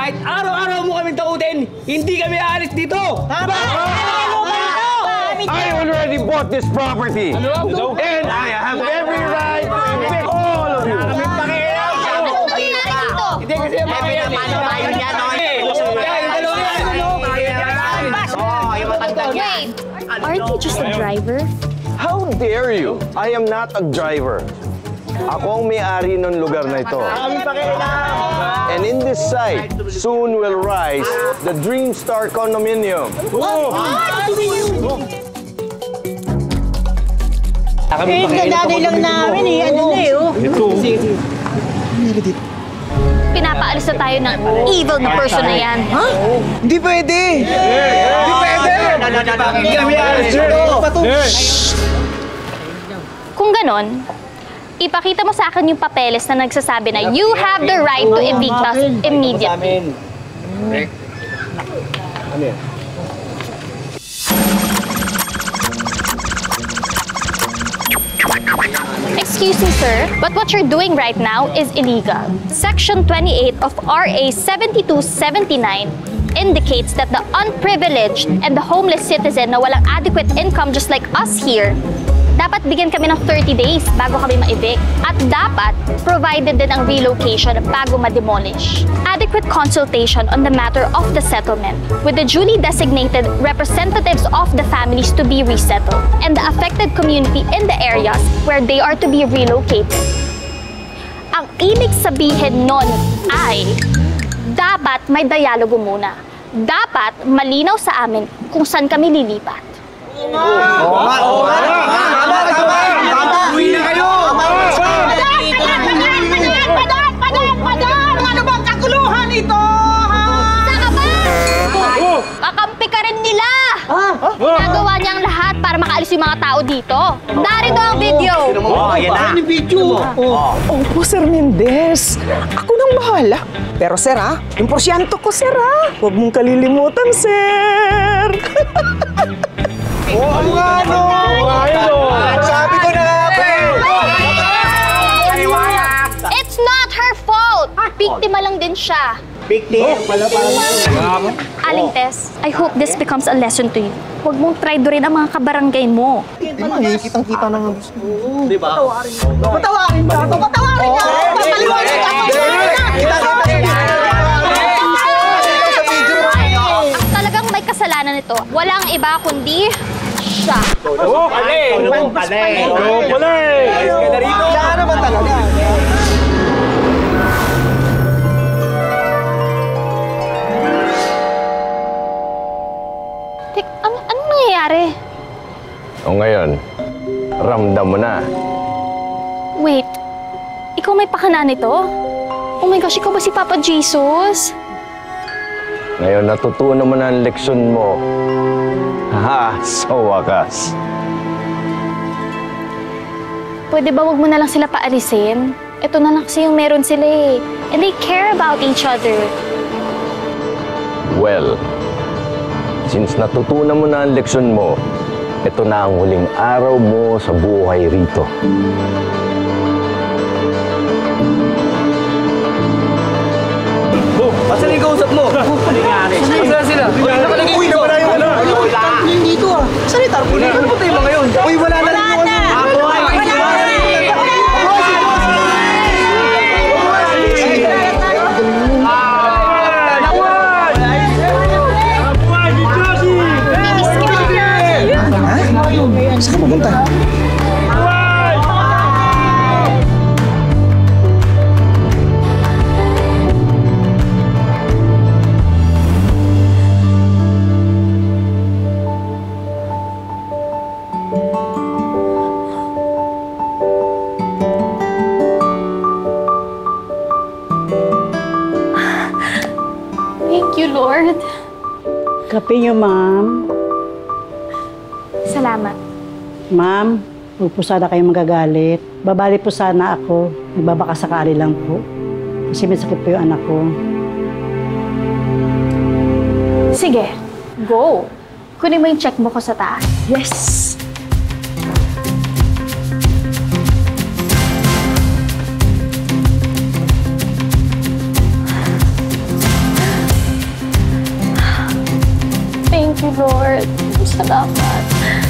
Kahit araw-araw mo kaming takutin, hindi kami aalis dito! Tama! I already bought this property! And I have every right to evict all of you! Hindi kasi yung mga yan Wait, aren't you just a driver? How dare you? I am not a driver. Ako ang may-ari ng lugar na ito. And in this site, soon will rise the Dream Star Condominium. Dadali lang namin eh. Ano na eh, oh. Pinapaalis na tayo ng evil na person na yan. Ha? Hindi pwede! Hindi pwede! Hindi kami aalis dito! Kung ganon, ipakita mo sa akin yung papeles na nagsasabi na you have the right to evict us immediately. Excuse me, sir, but what you're doing right now is illegal. Section 28 of RA 7279 indicates that the unprivileged and the homeless citizen na walang adequate income just like us here, dapat bigyan kami ng 30 days bago kami ma-evict. At dapat, provided din ang relocation bago ma-demolish. Adequate consultation on the matter of the settlement with the duly designated representatives of the families to be resettled and the affected community in the areas where they are to be relocated. Ang ibig sabihin nun ay, dapat may dialogo muna. Dapat malinaw sa amin kung saan kami lilipat. Uwi na kayo! Padaan! Ano bang kaguluhan ito? Saka ba? Kakampi ka rin nila! Ginagawa niya ang lahat para makaalis yung mga tao dito. Narito ang video! Ayan na! Ano yung video? Opo, Sir Mendez. Ako nang bahala. Pero sir yung porsyento ko sir Huwag mong kalilimutan, sir. Oo nga, no! Sabi ko na It's not her fault! Biktima lang din siya. Aling Tess, I hope this becomes a lesson to you. Huwag mong traidorin ang mga kabarangay mo. Kitang-kita na nga gusto. Diba? Patawarin ba ako? Patawarin niya! Papaliwanag ako! Ang talagang may kasalanan nito, walang iba kundi siya. Pale! Ayos ka na rito! Siya naman talaga. Anong nangyayari? O ngayon, ramdam mo na. Wait, ikaw may pakana nito? Oh my gosh, ikaw ba si Papa Jesus? Ngayon, natutunan mo na ang leksyon mo. Sa wakas. Pwede ba wag mo na lang sila paalisin? Ito na lang kasi yung meron sila eh. And they care about each other. Well, since natutunan mo na ang leksyon mo, ito na ang huling araw mo sa buhay rito. Asan yung kausap mo? Asan sila? Uy, nawala yung ano? Dito Saan yung tarpaulin? Ano po tayo mga ngayon? Uy, wala na rin yung Saan ka pupunta? Thank you, Lord. Kape niyo, ma'am. Salamat. Ma'am, huwag po sana kayong magagalit. Babali po sana ako. Nagbabakasakali lang po. Kasi may sakit po yung anak ko. Sige, go. Kunin mo yung checkbook ko sa taas. Yes! Salamat.